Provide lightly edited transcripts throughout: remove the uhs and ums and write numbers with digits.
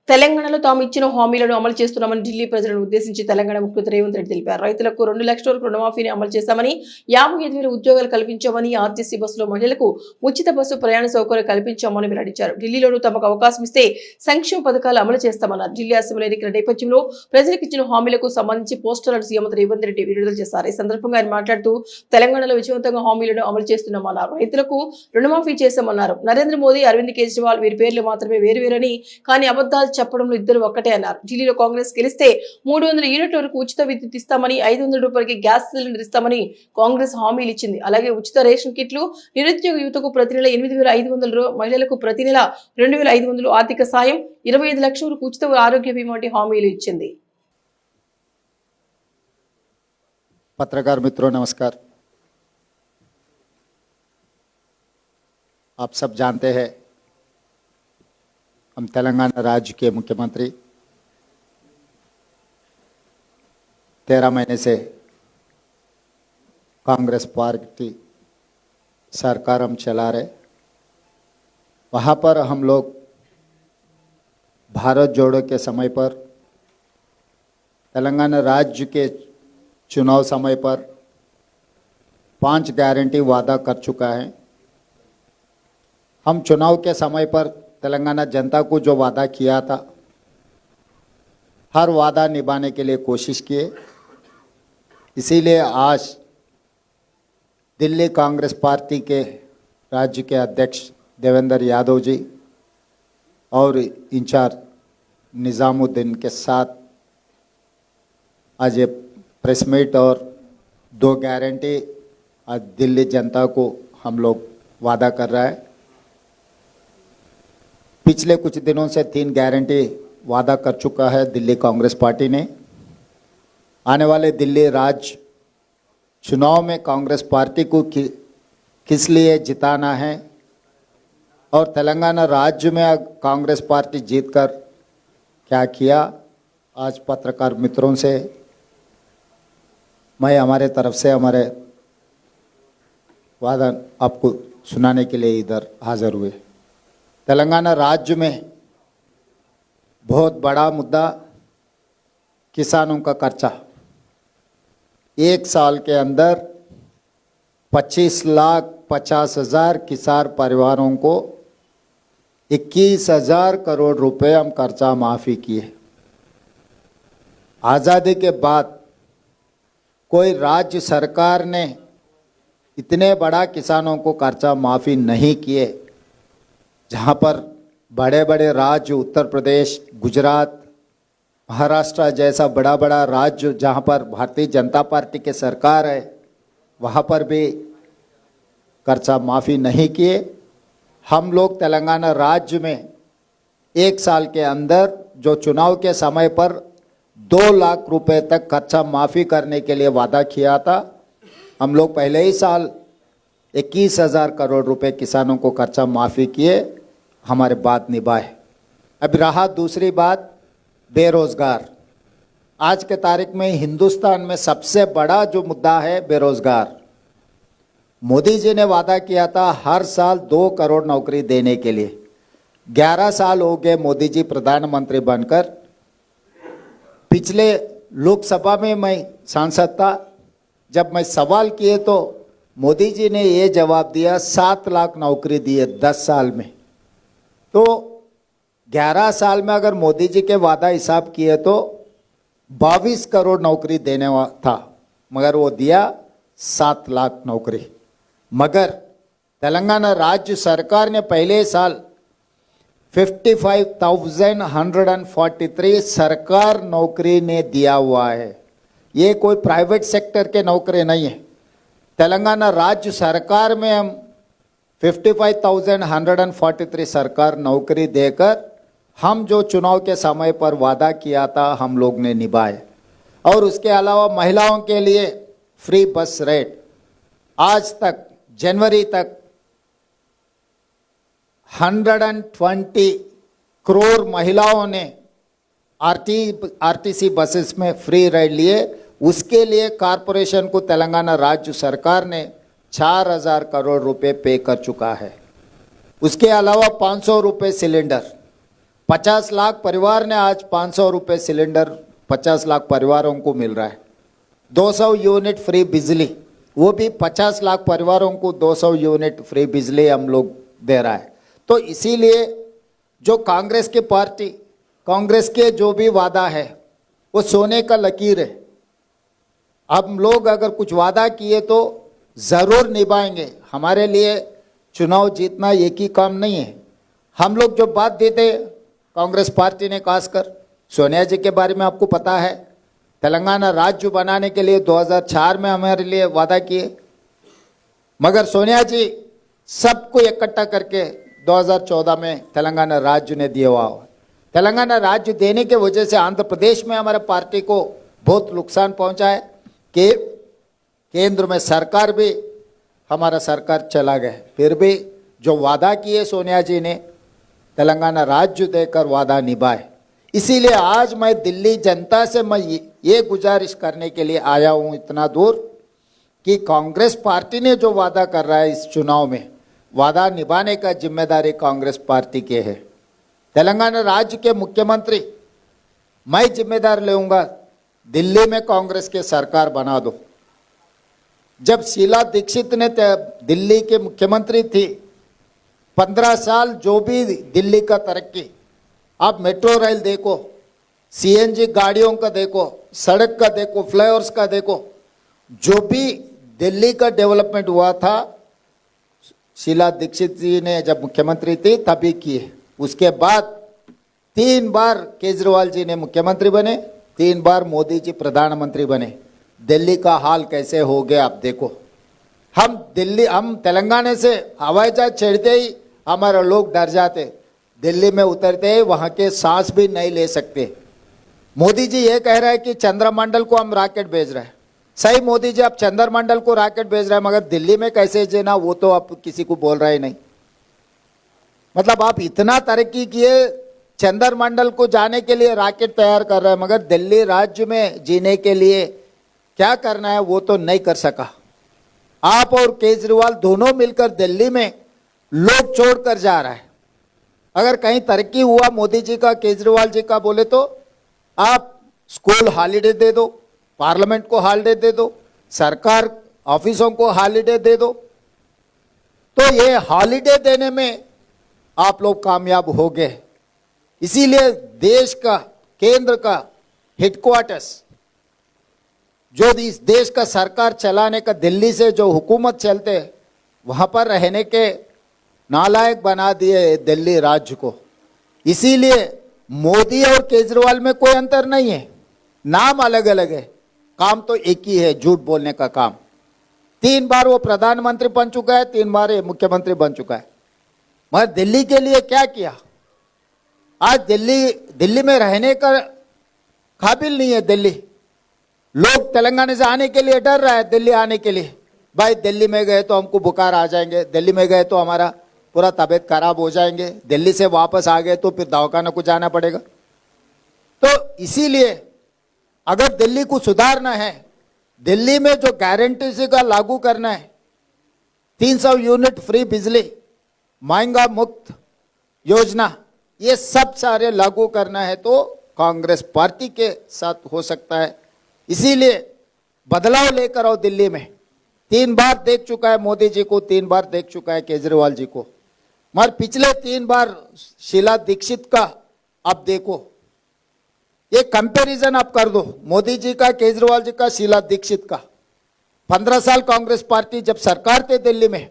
తెలంగాణలో తాము ఇచ్చిన హామీలను అమలు చేస్తున్నామని ఢిల్లీ ప్రజలను ఉద్దేశించి తెలంగాణ ముఖ్యమంత్రి రేవంత్ రెడ్డి తెలిపారు. రైతులకు 2 లక్షల వరకు రుణమాఫీని అమలు చేశామని, 55,000 ఉద్యోగాలు కల్పించామని, ఆర్టీసీ బస్సులో మహిళలకు ఉచిత బస్సు ప్రయాణ సౌకర్యం కల్పించామని వెల్లడించారు. ఢిల్లీలోనూ తమకు అవకాశం ఇస్తే సంక్షేమ పథకాలు అమలు చేస్తామన్నారు. ఢిల్లీ అసెంబ్లీ ఎన్నికల నేపథ్యంలో ప్రజలకు ఇచ్చిన హామీలకు సంబంధించి పోస్టర్లను సీఎం రేవంత్ రెడ్డి విడుదల చేశారు. ఈ సందర్భంగా ఆయన మాట్లాడుతూ తెలంగాణలో విజయవంతంగా హామీలను అమలు చేస్తున్నామన్నారు. రైతులకు రుణమాఫీ చేశామన్నారు. నరేంద్ర మోదీ, అరవింద్ కేజ్రీవాల్ వీరి పేర్లు మాత్రమే వేరువేరని, కానీ అబద్ధాలు చెప్పడంలో ఇద్దరు ఒక్కటే అన్నారు. ఢిల్లీలో కాంగ్రెస్ గెలిస్తే 300 యూనిట్ల వరకు ఉచిత విద్యుత్ ఇస్తామని, 500 రూపాయలకి గ్యాస్ సిలిండర్ ఇస్తామని కాంగ్రెస్ హామీలు ఇచ్చింది. అలాగే ఉచిత రేషన్ కిట్లు, నిరుద్యోగ యువతకు ప్రతి నెల 8,500, మహిళలకు ప్రతి నెల 2,500 ఆర్థిక సాయం, 25 లక్షల వరకు ఉచిత ఆరోగ్య బీమా వంటి హామీలు ఇచ్చింది. पत्रकार मित्रों नमस्कार। आप सब जानते हैं हम तेलंगाना राज्य के मुख्यमंत्री 13 महीने से कांग्रेस पार्टी सरकार हम चला रहे। वहाँ पर हम लोग भारत जोड़ो के समय पर, तेलंगाना राज्य के चुनाव समय पर 5 गारंटी वादा कर चुका है। हम चुनाव के समय पर तेलंगाना जनता को जो वादा किया था, हर वादा निभाने के लिए कोशिश किए। इसीलिए आज दिल्ली कांग्रेस पार्टी के राज्य के अध्यक्ष देवेंद्र यादव जी और इंचार्ज निज़ामुद्दीन के साथ आज ये प्रेस मीट और 2 गारंटी आज दिल्ली जनता को हम लोग वादा कर रहा है। पिछले कुछ दिनों से 3 गारंटी वादा कर चुका है दिल्ली कांग्रेस पार्टी ने। आने वाले दिल्ली राज्य चुनाव में कांग्रेस पार्टी को किस लिए जिताना है और तेलंगाना राज्य में कांग्रेस पार्टी जीतकर क्या किया, आज पत्रकार मित्रों से मैं हमारे तरफ से हमारे वादा आपको सुनाने के लिए इधर हाजिर हुए। तेलंगाना राज्य में बहुत बड़ा मुद्दा किसानों का कर्जा। 1 साल के अंदर 25,50,000 किसान परिवारों को 21,000 करोड़ रुपए हम कर्जा माफ़ी किए। आज़ादी के बाद कोई राज्य सरकार ने इतने बड़ा किसानों को कर्जा माफ़ी नहीं किए। जहाँ पर बड़े बड़े राज्य उत्तर प्रदेश, गुजरात, महाराष्ट्र जैसा बड़ा बड़ा राज्य जहाँ पर भारतीय जनता पार्टी के सरकार है, वहाँ पर भी कर्जा माफ़ी नहीं किए। हम लोग तेलंगाना राज्य में 1 साल के अंदर जो चुनाव के समय पर 2 लाख रुपए तक कर्जा माफ़ी करने के लिए वादा किया था, हम लोग पहले ही साल 21,000 करोड़ रुपए किसानों को कर्जा माफ़ी किए, हमारे बात निभाए। अब रहा दूसरी बात, बेरोज़गार। आज के तारीख में हिंदुस्तान में सबसे बड़ा जो मुद्दा है बेरोज़गार। मोदी जी ने वादा किया था हर साल 2 करोड़ नौकरी देने के लिए। 11 साल हो गए मोदी जी प्रधानमंत्री बनकर। पिछले लोकसभा में मैं सांसद था, जब मैं सवाल किए तो मोदी जी ने ये जवाब दिया 7 लाख नौकरी दिए 10 साल में। तो 11 साल में अगर मोदी जी के वादा हिसाब किए तो 22 करोड़ नौकरी देने था, मगर वो दिया 7 लाख नौकरी। मगर तेलंगाना राज्य सरकार ने पहले साल 55,143 सरकार नौकरी ने दिया हुआ है। ये कोई प्राइवेट सेक्टर के नौकरी नहीं है। तेलंगाना राज्य सरकार में हम 55,143 सरकार नौकरी देकर हम जो चुनाव के समय पर वादा किया था हम लोग ने निभाए। और उसके अलावा महिलाओं के लिए फ्री बस रेट, आज तक जनवरी तक 120 करोड़ महिलाओं ने आरटीसी बसेस में फ्री राइड लिए। उसके लिए कॉरपोरेशन को तेलंगाना राज्य सरकार ने 4,000 करोड़ रुपए पे कर चुका है। उसके अलावा 500 रुपये सिलेंडर, 50 लाख परिवार ने आज 500 रुपये सिलेंडर 50 लाख परिवारों को मिल रहा है। 200 यूनिट फ्री बिजली, वो भी 50 लाख परिवारों को 200 यूनिट फ्री बिजली हम लोग दे रहा है। तो इसीलिए जो कांग्रेस की पार्टी, कांग्रेस के जो भी वादा है वो सोने का लकीर है। हम लोग अगर कुछ वादा किए तो ज़रूर निभाएंगे। हमारे लिए चुनाव जीतना एक ही काम नहीं है। हम लोग जो बात देते, कांग्रेस पार्टी ने खासकर सोनिया जी के बारे में आपको पता है, तेलंगाना राज्य बनाने के लिए 2004 में हमारे लिए वादा किए, मगर सोनिया जी सबको इकट्ठा करके 2014 में तेलंगाना राज्य ने दिया हुआ। तेलंगाना राज्य देने के वजह से आंध्र प्रदेश में हमारे पार्टी को बहुत नुकसान पहुंचा है कि केंद्र में सरकार भी हमारा सरकार चला गया। फिर भी जो वादा किए सोनिया जी ने, तेलंगाना राज्य देकर वादा निभाए। इसीलिए आज मैं दिल्ली जनता से मैं ये गुजारिश करने के लिए आया हूँ इतना दूर कि कांग्रेस पार्टी ने जो वादा कर रहा है इस चुनाव में, वादा निभाने का जिम्मेदारी कांग्रेस पार्टी के है। तेलंगाना राज्य के मुख्यमंत्री मैं जिम्मेदार लूंगा, दिल्ली में कांग्रेस के सरकार बना दो। जब शीला दीक्षित ने दिल्ली के मुख्यमंत्री थी, 15 साल जो भी दिल्ली का तरक्की, आप मेट्रो रेल देखो, सीएनजी गाड़ियों का देखो, सड़क का देखो, फ्लाईओवर्स का देखो, जो भी दिल्ली का डेवलपमेंट हुआ था शीला दीक्षित जी ने जब मुख्यमंत्री थी तभी किए। उसके बाद 3 बार केजरीवाल जी ने मुख्यमंत्री बने, 3 बार मोदी जी प्रधानमंत्री बने। दिल्ली का हाल कैसे हो गया आप देखो। हम तेलंगाना से हवाई जहाज चढ़ते ही हमारे लोग डर जाते, दिल्ली में उतरते ही वहाँ के सांस भी नहीं ले सकते। मोदी जी ये कह रहे हैं कि चंद्रमंडल को हम रॉकेट भेज रहे हैं। सही मोदी जी, आप चंद्रमंडल को रॉकेट भेज रहे हैं, मगर दिल्ली में कैसे देना वो तो आप किसी को बोल रहे नहीं। मतलब आप इतना तरक्की किए, चंद्रमंडल को जाने के लिए रॉकेट तैयार कर रहे हैं, मगर दिल्ली राज्य में जीने के लिए क्या करना है वो तो नहीं कर सका। आप और केजरीवाल दोनों मिलकर दिल्ली में लोग छोड़कर जा रहा है। अगर कहीं तरक्की हुआ मोदी जी का, केजरीवाल जी का बोले तो आप स्कूल हॉलीडे दे दो, पार्लियामेंट को हॉलीडे दे दो, सरकार ऑफिसों को हॉलीडे दे दो। तो ये हॉलीडे देने में आप लोग कामयाब हो गए। इसीलिए देश का, केंद्र का हेडक्वार्टर्स, जो इस देश का सरकार चलाने का दिल्ली से जो हुकूमत चलते, वहां पर रहने के नालायक बना दिए दिल्ली राज्य को। इसीलिए मोदी और केजरीवाल में कोई अंतर नहीं है, नाम अलग अलग है, काम तो एक ही है, झूठ बोलने का काम। 3 बार वो प्रधानमंत्री बन चुका है, 3 बार ये मुख्यमंत्री बन चुका है, मगर दिल्ली के लिए क्या किया? आज दिल्ली में रहने का काबिल नहीं है। दिल्ली लोग तेलंगाना से आने के लिए डर रहा है, दिल्ली आने के लिए। भाई दिल्ली में गए तो हमको बुखार आ जाएंगे, दिल्ली में गए तो हमारा पूरा तबीयत खराब हो जाएंगे, दिल्ली से वापस आ गए तो फिर दवाखाना को जाना पड़ेगा। तो इसीलिए अगर दिल्ली को सुधारना है, दिल्ली में जो गारंटी का लागू करना है, 300 यूनिट फ्री बिजली, महंगा मुक्त योजना, ये सब सारे लागू करना है तो कांग्रेस पार्टी के साथ हो सकता है। इसीलिए बदलाव लेकर आओ दिल्ली में। 3 बार देख चुका है मोदी जी को, 3 बार देख चुका है केजरीवाल जी को, मगर पिछले 3 बार शीला दीक्षित का आप देखो, ये कंपैरिजन आप कर दो, मोदी जी का, केजरीवाल जी का, शीला दीक्षित का। 15 साल कांग्रेस पार्टी जब सरकार थे दिल्ली में,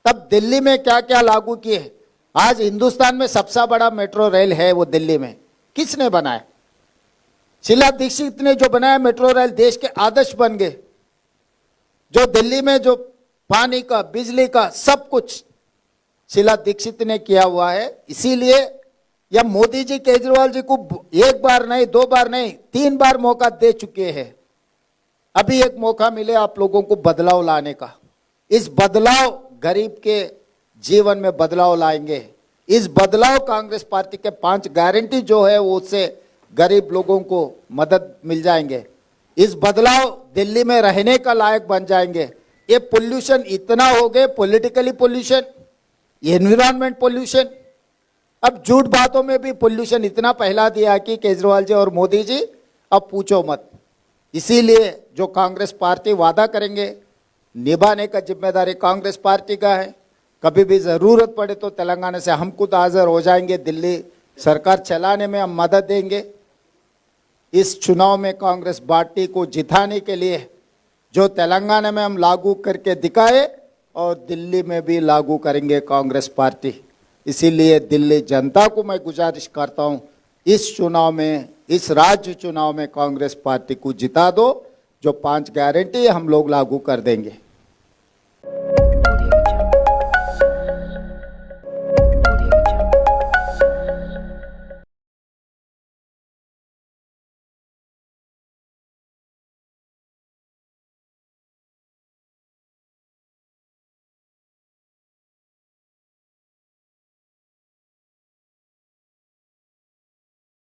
तब दिल्ली में क्या क्या लागू किए। आज हिंदुस्तान में सबसे बड़ा मेट्रो रेल है वो दिल्ली में, किसने बनाया? शीला दीक्षित ने जो बनाया मेट्रो रेल, देश के आदर्श बन गए। जो दिल्ली में जो पानी का, बिजली का, सब कुछ शीला दीक्षित ने किया हुआ है। इसीलिए या मोदी जी केजरीवाल जी को 1 बार नहीं, 2 बार नहीं, 3 बार मौका दे चुके हैं। अभी एक मौका मिले आप लोगों को बदलाव लाने का। इस बदलाव गरीब के जीवन में बदलाव लाएंगे। इस बदलाव कांग्रेस पार्टी के 5 गारंटी जो है वो उससे गरीब लोगों को मदद मिल जाएंगे। इस बदलाव दिल्ली में रहने का लायक बन जाएंगे। ये पोल्यूशन इतना हो गए, पॉलिटिकली पोल्यूशन, एनवायरमेंट पोल्यूशन, अब झूठ बातों में भी पोल्यूशन इतना फैला दिया कि केजरीवाल जी और मोदी जी अब पूछो मत। इसीलिए जो कांग्रेस पार्टी वादा करेंगे निभाने का जिम्मेदारी कांग्रेस पार्टी का है। कभी भी ज़रूरत पड़े तो तेलंगाना से हम खुद हाजिर हो जाएंगे, दिल्ली सरकार चलाने में हम मदद देंगे। इस चुनाव में कांग्रेस पार्टी को जिताने के लिए जो तेलंगाना में हम लागू करके दिखाए और दिल्ली में भी लागू करेंगे कांग्रेस पार्टी। इसीलिए दिल्ली जनता को मैं गुजारिश करता हूं, इस चुनाव में, इस राज्य चुनाव में कांग्रेस पार्टी को जिता दो। जो 5 गारंटी हम लोग लागू कर देंगे।